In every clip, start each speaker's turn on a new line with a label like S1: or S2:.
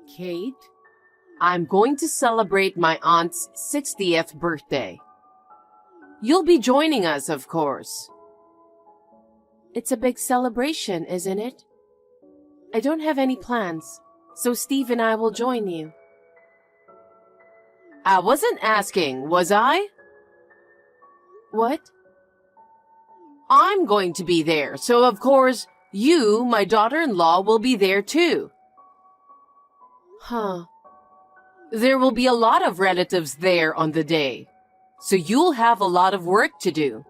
S1: Kate, I'm going to celebrate my aunt's 60th birthday. You'll be joining us, of course. It's a big celebration, isn't it? I don't have any plans, so Steve and I will join you. I wasn't asking, was I? What? I'm going to be there, so of course, you, my daughter-in-law, will be there too. Huh. There will be a lot of relatives there on the day, so you'll have a lot of work to do.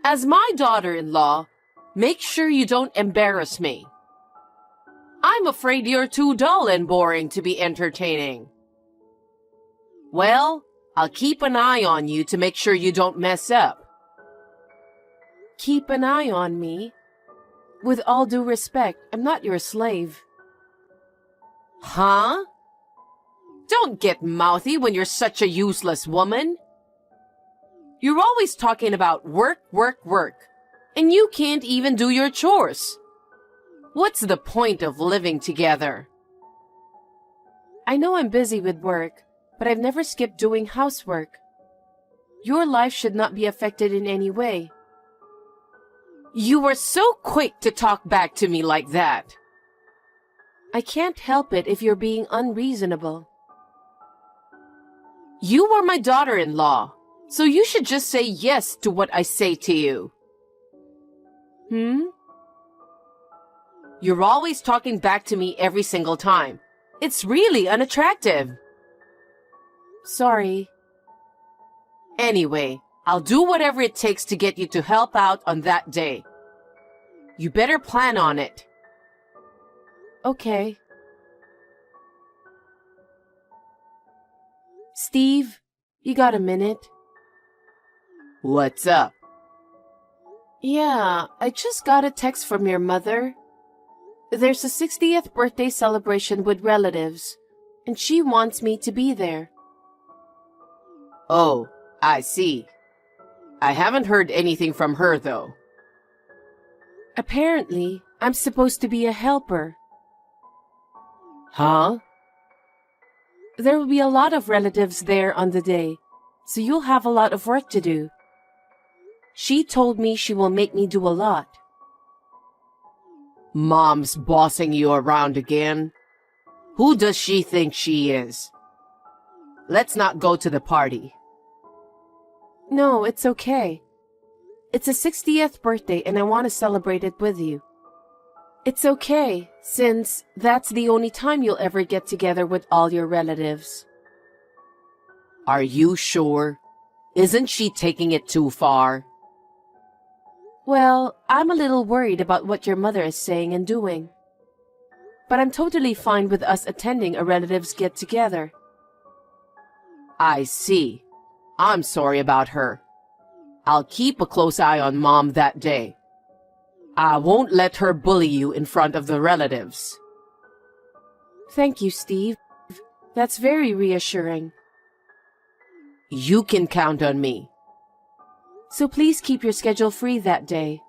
S1: As my daughter-in-law, make sure you don't embarrass me. I'm afraid you're too dull and boring to be entertaining. Well, I'll keep an eye on you to make sure you don't mess up. Keep an eye on me? With all due respect, I'm not your slave. Huh? Don't get mouthy when you're such a useless woman. You're always talking about work, work, work, and you can't even do your chores. What's the point of living together? I know I'm busy with work, but I've never skipped doing housework. Your life should not be affected in any way. You were so quick to talk back to me like that. I can't help it if you're being unreasonable. You are my daughter-in-law, so you should just say yes to what I say to you. You're always talking back to me every single time. It's really unattractive. Sorry. Anyway, I'll do whatever it takes to get you to help out on that day. You better plan on it. Okay. Steve, you got a minute? What's up? Yeah, I just got a text from your mother. There's a 60th birthday celebration with relatives, and she wants me to be there. Oh, I see. I haven't heard anything from her, though. Apparently, I'm supposed to be a helper. Huh? There will be a lot of relatives there on the day, so you'll have a lot of work to do. She told me she will make me do a lot. Mom's bossing you around again? Who does she think she is? Let's not go to the party. No, it's okay. It's a 60th birthday and I want to celebrate it with you. It's okay, since that's the only time you'll ever get together with all your relatives. Are you sure? Isn't she taking it too far? Well, I'm a little worried about what your mother is saying and doing. But I'm totally fine with us attending a relative's get-together. I see. I'm sorry about her. I'll keep a close eye on Mom that day. I won't let her bully you in front of the relatives. Thank you, Steve. That's very reassuring. You can count on me. So please keep your schedule free that day.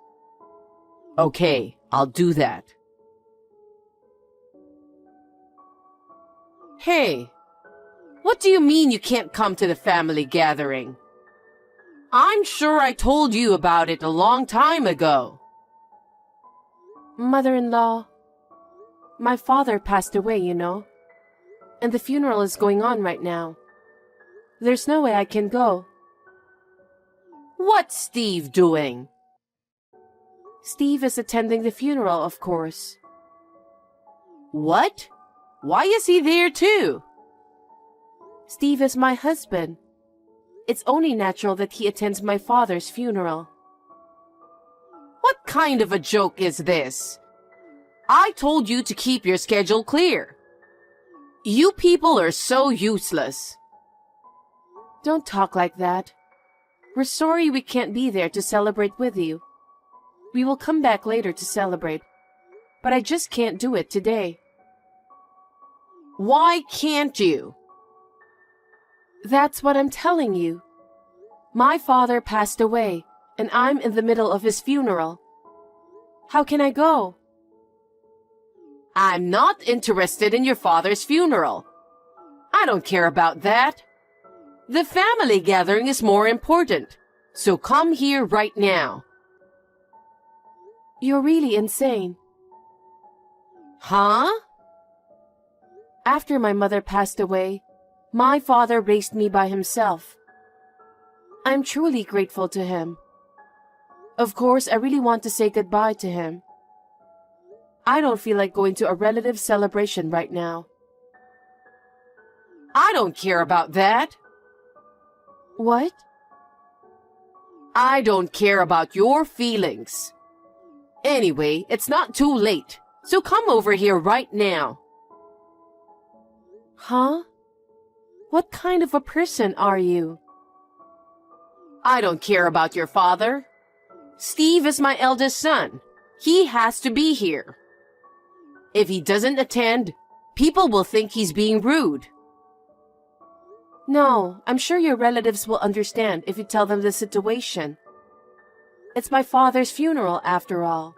S1: Okay, I'll do that. Hey, what do you mean you can't come to the family gathering? I'm sure I told you about it a long time ago. Mother-in-law, my father passed away, you know, and the funeral is going on right now. There's no way I can go. What's Steve doing? Steve is attending the funeral, of course. What? Why is he there too? Steve is my husband. It's only natural that he attends my father's funeral. What kind of a joke is this? I told you to keep your schedule clear. You people are so useless. Don't talk like that. We're sorry we can't be there to celebrate with you. We will come back later to celebrate, but I just can't do it today. Why can't you? That's what I'm telling you. My father passed away, and I'm in the middle of his funeral. How can I go? I'm not interested in your father's funeral. I don't care about that. The family gathering is more important, so come here right now. You're really insane. Huh? After my mother passed away, my father raised me by himself. I'm truly grateful to him. Of course, I really want to say goodbye to him. I don't feel like going to a relative celebration right now. I don't care about that. What? I don't care about your feelings. Anyway, it's not too late, so come over here right now. Huh? What kind of a person are you? I don't care about your father. Steve is my eldest son. He has to be here. If he doesn't attend, people will think he's being rude. No, I'm sure your relatives will understand if you tell them the situation. It's my father's funeral after all.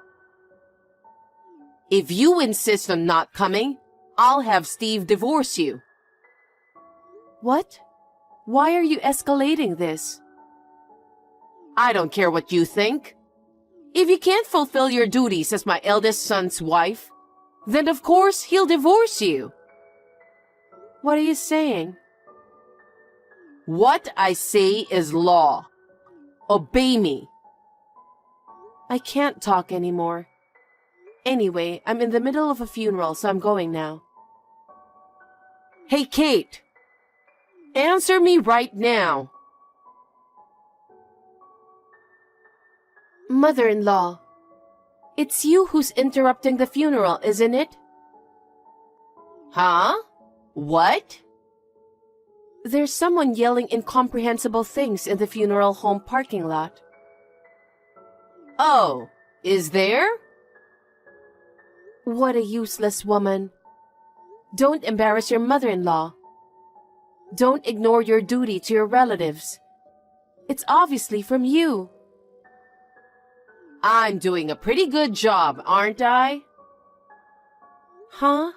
S1: If you insist on not coming, I'll have Steve divorce you. What? Why are you escalating this? I don't care what you think. If you can't fulfill your duties as my eldest son's wife, then of course he'll divorce you. What are you saying? What I say is law. Obey me. I can't talk anymore. Anyway, I'm in the middle of a funeral, so I'm going now. Hey, Kate. Answer me right now. Mother-in-law, it's you who's interrupting the funeral, isn't it? Huh? What? There's someone yelling incomprehensible things in the funeral home parking lot. Oh, is there? What a useless woman. Don't embarrass your mother-in-law. Don't ignore your duty to your relatives. It's obviously from you. I'm doing a pretty good job, aren't I? Huh?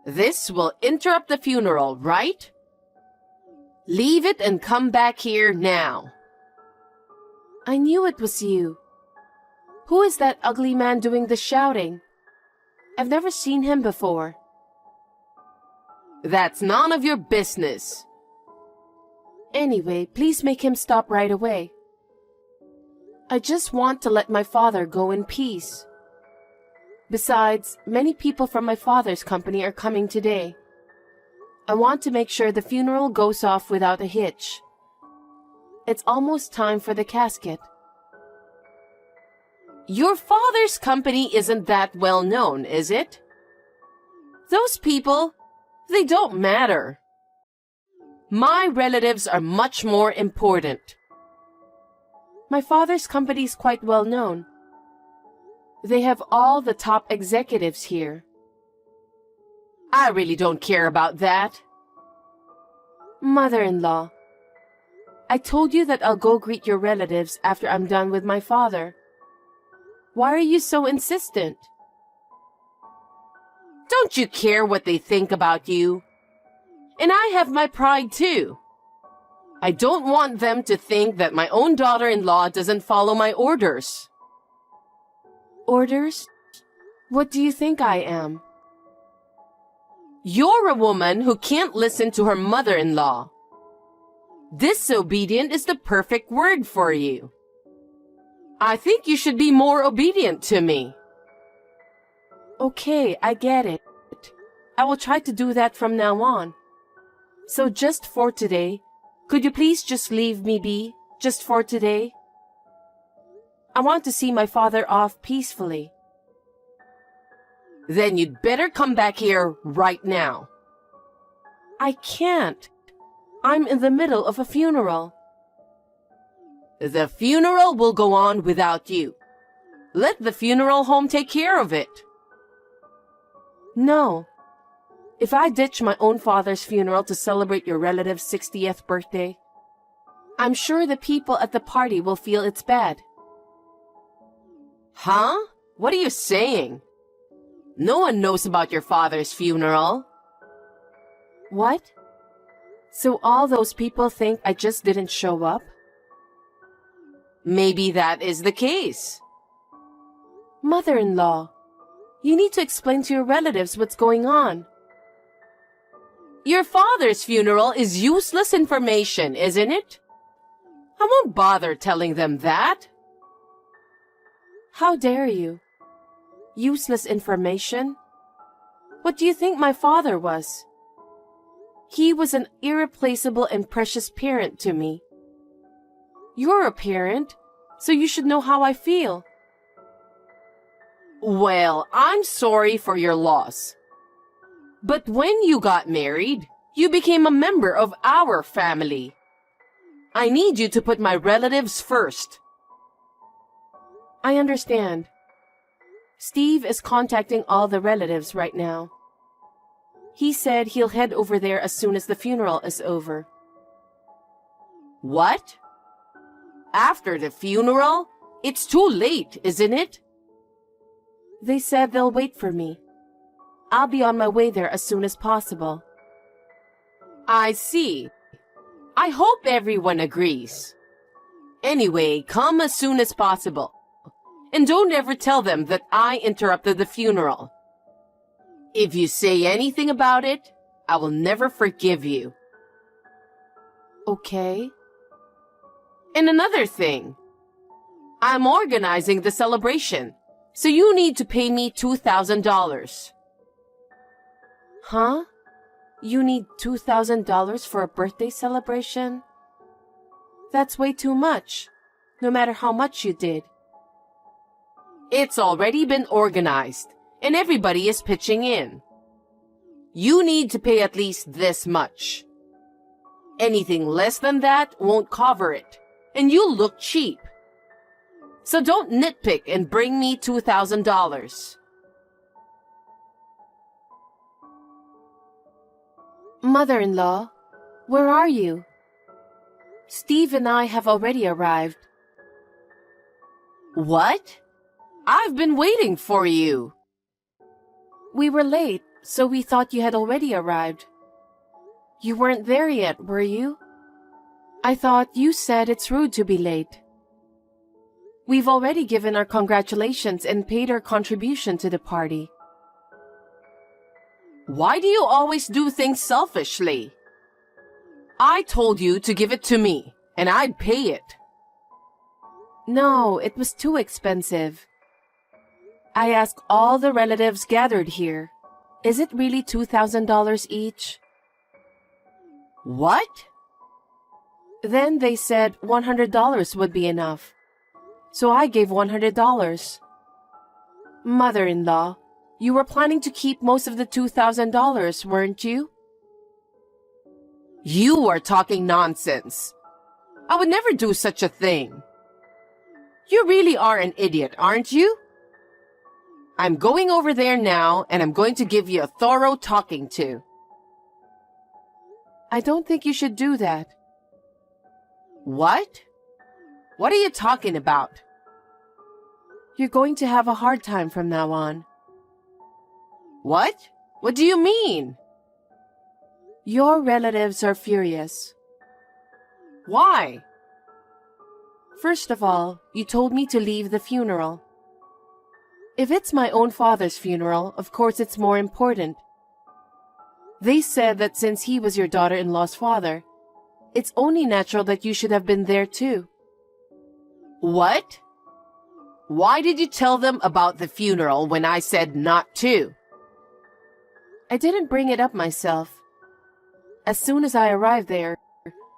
S1: This will interrupt the funeral, right? Leave it and come back here now. I knew it was you. Who is that ugly man doing the shouting? I've never seen him before. That's none of your business. Anyway, please make him stop right away. I just want to let my father go in peace. Besides, many people from my father's company are coming today. I want to make sure the funeral goes off without a hitch. It's almost time for the casket. Your father's company isn't that well known, is it? Those people, they don't matter. My relatives are much more important. My father's company is quite well known. They have all the top executives here. I really don't care about that. Mother-in-law, I told you that I'll go greet your relatives after I'm done with my father. Why are you so insistent? Don't you care what they think about you? And I have my pride too. I don't want them to think that my own daughter-in-law doesn't follow my orders. Orders? What do you think I am? You're a woman who can't listen to her mother-in-law. Disobedient is the perfect word for you. I think you should be more obedient to me. Okay, I get it. I will try to do that from now on. So just for today, could you please just leave me be, just for today? I want to see my father off peacefully. Then you'd better come back here right now. I can't. I'm in the middle of a funeral. The funeral will go on without you. Let the funeral home take care of it. No. If I ditch my own father's funeral to celebrate your relative's 60th birthday, I'm sure the people at the party will feel it's bad. Huh? What are you saying? No one knows about your father's funeral. What? So all those people think I just didn't show up? Maybe that is the case. Mother-in-law, you need to explain to your relatives what's going on. Your father's funeral is useless information, isn't it? I won't bother telling them that. How dare you? Useless information? What do you think my father was? He was an irreplaceable and precious parent to me. You're a parent, so you should know how I feel. Well, I'm sorry for your loss. But when you got married, you became a member of our family. I need you to put my relatives first. I understand. Steve is contacting all the relatives right now. He said he'll head over there as soon as the funeral is over. What? After the funeral? It's too late, isn't it? They said they'll wait for me. I'll be on my way there as soon as possible. I see. I hope everyone agrees. Anyway, come as soon as possible. And don't ever tell them that I interrupted the funeral. If you say anything about it, I will never forgive you. Okay. And another thing. I'm organizing the celebration, so you need to pay me $2,000. Huh? You need $2,000 for a birthday celebration? That's way too much, no matter how much you did. It's already been organized, and everybody is pitching in. You need to pay at least this much. Anything less than that won't cover it, and you'll look cheap. So don't nitpick and bring me $2,000. Mother-in-law, where are you? Steve and I have already arrived. What? I've been waiting for you. We were late, so we thought you had already arrived. You weren't there yet, were you? I thought you said it's rude to be late. We've already given our congratulations and paid our contribution to the party. Why do you always do things selfishly? I told you to give it to me, and I'd pay it. No, it was too expensive. I asked all the relatives gathered here. Is it really $2,000 each? What? Then they said $100 would be enough. So I gave $100. Mother-in-law, you were planning to keep most of the $2,000, weren't you? You are talking nonsense. I would never do such a thing. You really are an idiot, aren't you? I'm going over there now, and I'm going to give you a thorough talking to. I don't think you should do that. What? What are you talking about? You're going to have a hard time from now on. What? What do you mean? Your relatives are furious. Why? First of all, you told me to leave the funeral. If it's my own father's funeral, of course it's more important. They said that since he was your daughter-in-law's father, it's only natural that you should have been there too. What? Why did you tell them about the funeral when I said not to? I didn't bring it up myself. As soon as I arrived there,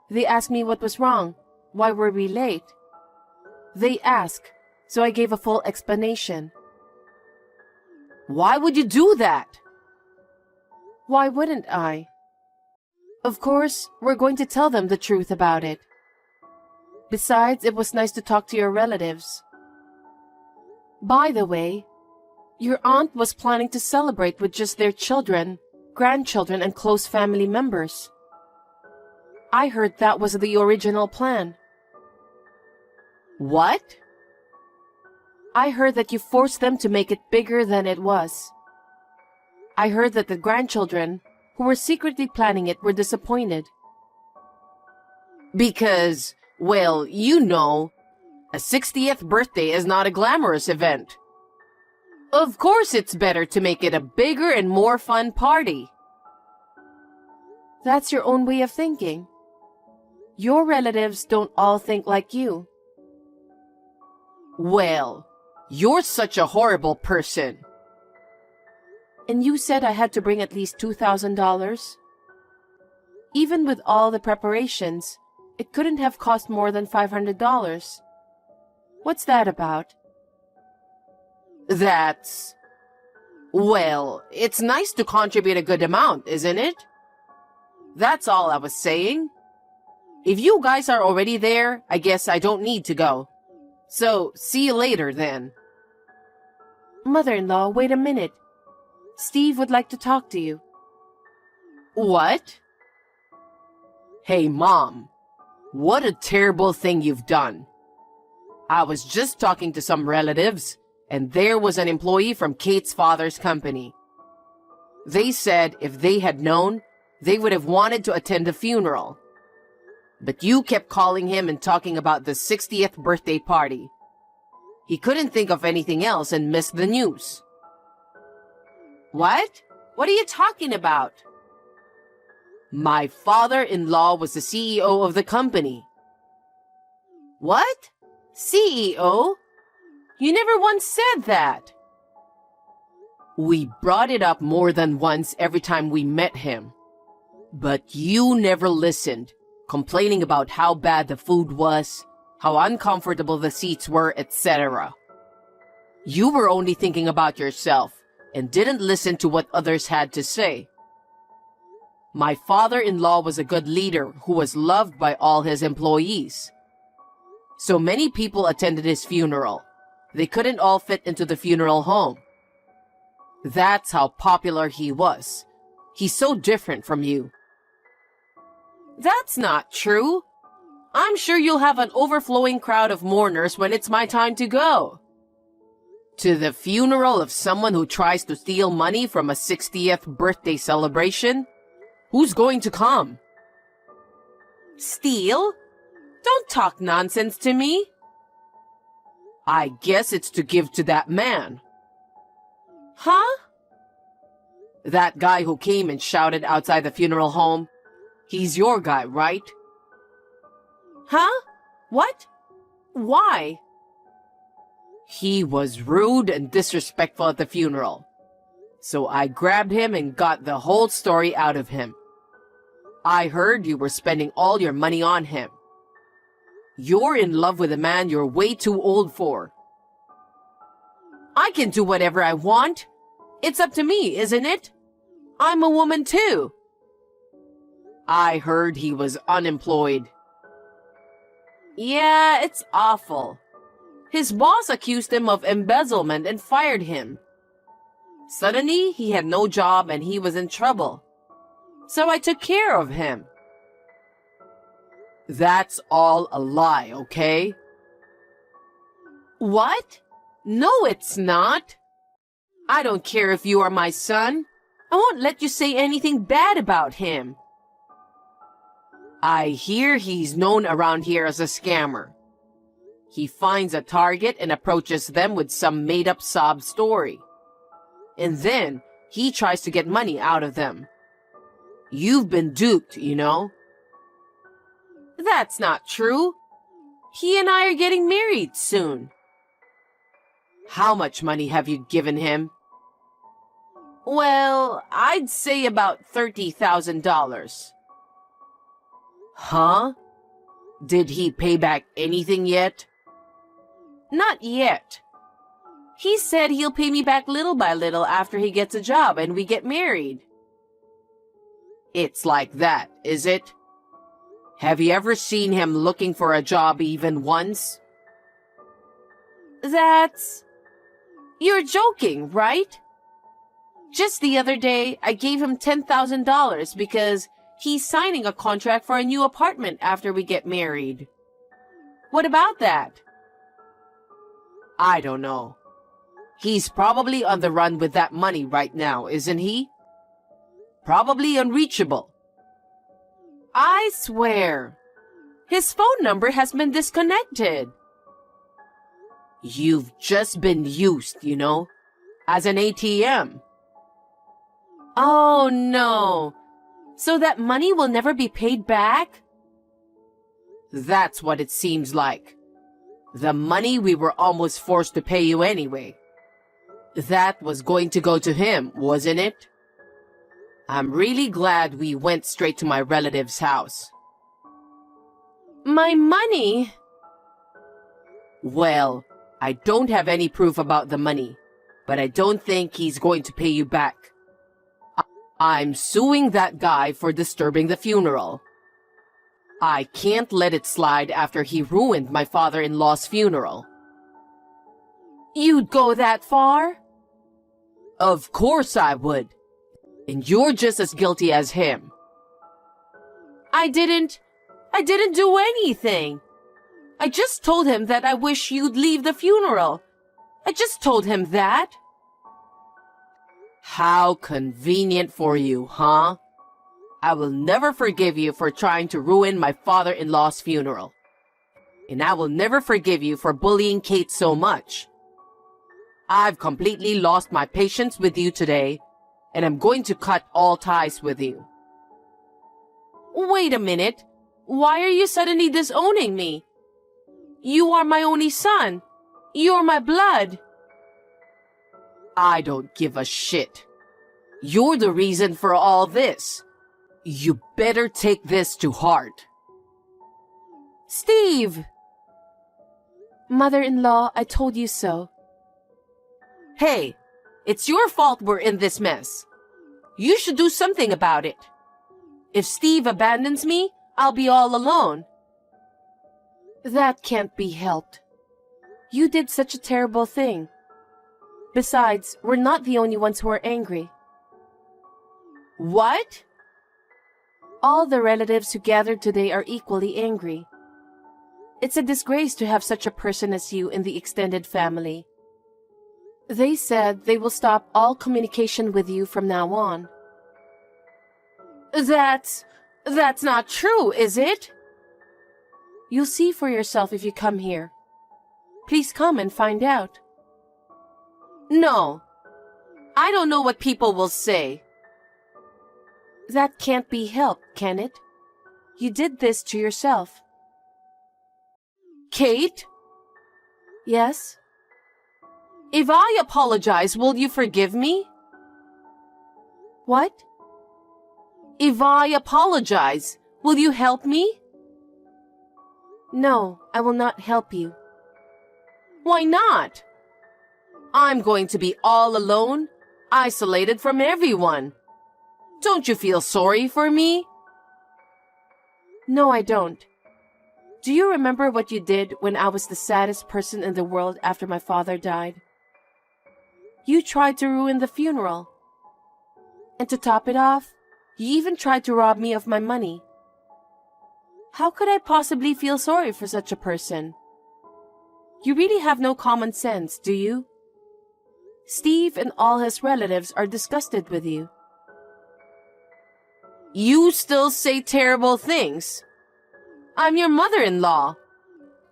S1: they asked me what was wrong. Why were we late? They asked, so I gave a full explanation. Why would you do that? Why wouldn't I? Of course, we're going to tell them the truth about it. Besides, it was nice to talk to your relatives. By the way, your aunt was planning to celebrate with just their children, grandchildren, and close family members. I heard that was the original plan. What? I heard that you forced them to make it bigger than it was. I heard that the grandchildren, who were secretly planning it, were disappointed. Because, well, you know, a 60th birthday is not a glamorous event. Of course it's better to make it a bigger and more fun party. That's your own way of thinking. Your relatives don't all think like you. Well, you're such a horrible person. And you said I had to bring at least $2,000? Even with all the preparations, it couldn't have cost more than $500. What's that about? That's... Well, it's nice to contribute a good amount, isn't it? That's all I was saying. If you guys are already there, I guess I don't need to go. So, see you later then. Mother-in-law, wait a minute. Steve would like to talk to you. What? Hey, Mom. What a terrible thing you've done. I was just talking to some relatives, and there was an employee from Kate's father's company. They said if they had known, they would have wanted to attend the funeral. But you kept calling him and talking about the 60th birthday party. He couldn't think of anything else and missed the news. What? What are you talking about? My father-in-law was the CEO of the company. What? CEO? You never once said that. We brought it up more than once every time we met him. But you never listened, complaining about how bad the food was, how uncomfortable the seats were, etc. You were only thinking about yourself and didn't listen to what others had to say. My father-in-law was a good leader who was loved by all his employees. So many people attended his funeral. They couldn't all fit into the funeral home. That's how popular he was. He's so different from you. That's not true. I'm sure you'll have an overflowing crowd of mourners when it's my time to go. To the funeral of someone who tries to steal money from a 60th birthday celebration? Who's going to come? Steal? Don't talk nonsense to me. I guess it's to give to that man. Huh? That guy who came and shouted outside the funeral home. He's your guy, right? Huh? What? Why? He was rude and disrespectful at the funeral. So I grabbed him and got the whole story out of him. I heard you were spending all your money on him. You're in love with a man you're way too old for. I can do whatever I want. It's up to me, isn't it? I'm a woman too. I heard he was unemployed. Yeah, it's awful. His boss accused him of embezzlement and fired him. Suddenly, he had no job and he was in trouble. So I took care of him. That's all a lie, okay? What? No, it's not. I don't care if you are my son. I won't let you say anything bad about him. I hear he's known around here as a scammer. He finds a target and approaches them with some made-up sob story. And then he tries to get money out of them. You've been duped, you know. That's not true. He and I are getting married soon. How much money have you given him? Well, I'd say about $30,000. Huh? Did he pay back anything yet? Not yet. He said he'll pay me back little by little after he gets a job and we get married. It's like that, is it? Have you ever seen him looking for a job even once? You're joking, right? Just the other day, I gave him $10,000 because he's signing a contract for a new apartment after we get married. What about that? I don't know. He's probably on the run with that money right now, isn't he? Probably unreachable. I swear, his phone number has been disconnected. You've just been used, as an ATM. Oh no, so that money will never be paid back? That's what it seems like. The money we were almost forced to pay you anyway. That was going to go to him, wasn't it? I'm really glad we went straight to my relative's house. My money? Well, I don't have any proof about the money, but I don't think he's going to pay you back. I'm suing that guy for disturbing the funeral. I can't let it slide after he ruined my father-in-law's funeral. You'd go that far? Of course I would. And you're just as guilty as him. I didn't do anything. I just told him that I wish you'd leave the funeral. I just told him that. How convenient for you, huh? I will never forgive you for trying to ruin my father-in-law's funeral. And I will never forgive you for bullying Kate so much. I've completely lost my patience with you today, and I'm going to cut all ties with you. Wait a minute. Why are you suddenly disowning me? You are my only son. You're my blood. I don't give a shit. You're the reason for all this. You better take this to heart. Steve! Mother-in-law, I told you so. Hey, it's your fault we're in this mess. You should do something about it. If Steve abandons me, I'll be all alone. That can't be helped. You did such a terrible thing. Besides, we're not the only ones who are angry. What? All the relatives who gathered today are equally angry. It's a disgrace to have such a person as you in the extended family. They said they will stop all communication with you from now on. That's not true, is it? You'll see for yourself if you come here. Please come and find out. No. I don't know what people will say. That can't be helped, can it? You did this to yourself. Kate? Yes? If I apologize, will you forgive me? What? If I apologize, will you help me? No, I will not help you. Why not? I'm going to be all alone, isolated from everyone. Don't you feel sorry for me? No, I don't. Do you remember what you did when I was the saddest person in the world after my father died? You tried to ruin the funeral. And to top it off, you even tried to rob me of my money. How could I possibly feel sorry for such a person? You really have no common sense, do you? Steve and all his relatives are disgusted with you. You still say terrible things. I'm your mother-in-law.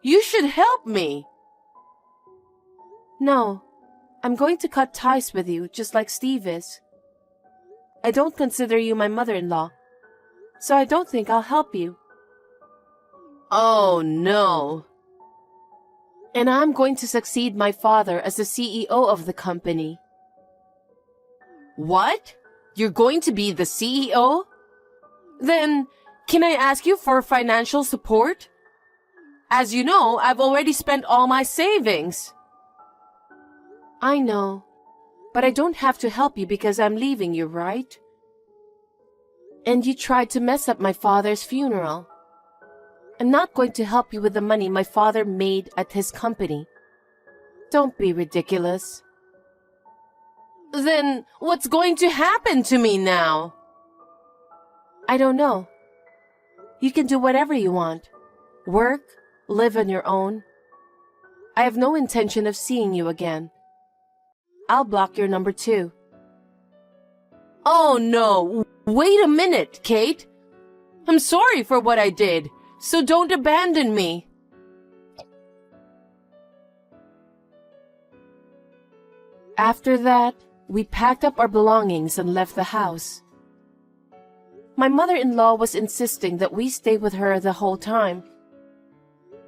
S1: You should help me. No, I'm going to cut ties with you just like Steve is. I don't consider you my mother-in-law, so I don't think I'll help you. Oh no. And I'm going to succeed my father as the CEO of the company. What? You're going to be the CEO? Then, can I ask you for financial support? As you know, I've already spent all my savings. I know, but I don't have to help you because I'm leaving you, right? And you tried to mess up my father's funeral. I'm not going to help you with the money my father made at his company. Don't be ridiculous. Then what's going to happen to me now? I don't know. You can do whatever you want. Work, live on your own. I have no intention of seeing you again. I'll block your number too. Oh no, wait a minute, Kate. I'm sorry for what I did, so don't abandon me. After that, we packed up our belongings and left the house. My mother-in-law was insisting that we stay with her the whole time.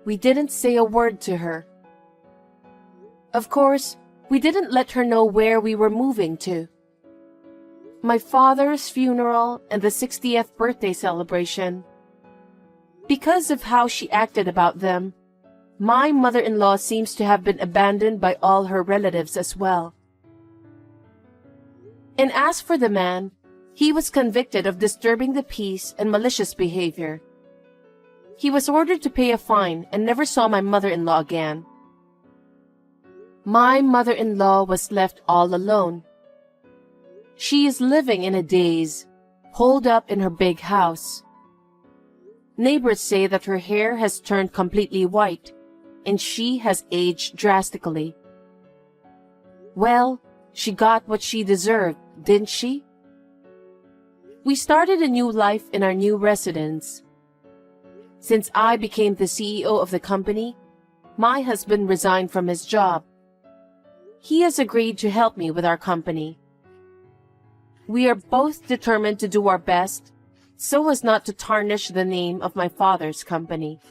S1: We didn't say a word to her. Of course, we didn't let her know where we were moving to. My father's funeral and the 60th birthday celebration. Because of how she acted about them, my mother-in-law seems to have been abandoned by all her relatives as well. And as for the man, he was convicted of disturbing the peace and malicious behavior. He was ordered to pay a fine and never saw my mother-in-law again. My mother-in-law was left all alone. She is living in a daze, holed up in her big house. Neighbors say that her hair has turned completely white, and she has aged drastically. Well, she got what she deserved, didn't she? We started a new life in our new residence. Since I became the CEO of the company, my husband resigned from his job. He has agreed to help me with our company. We are both determined to do our best so as not to tarnish the name of my father's company.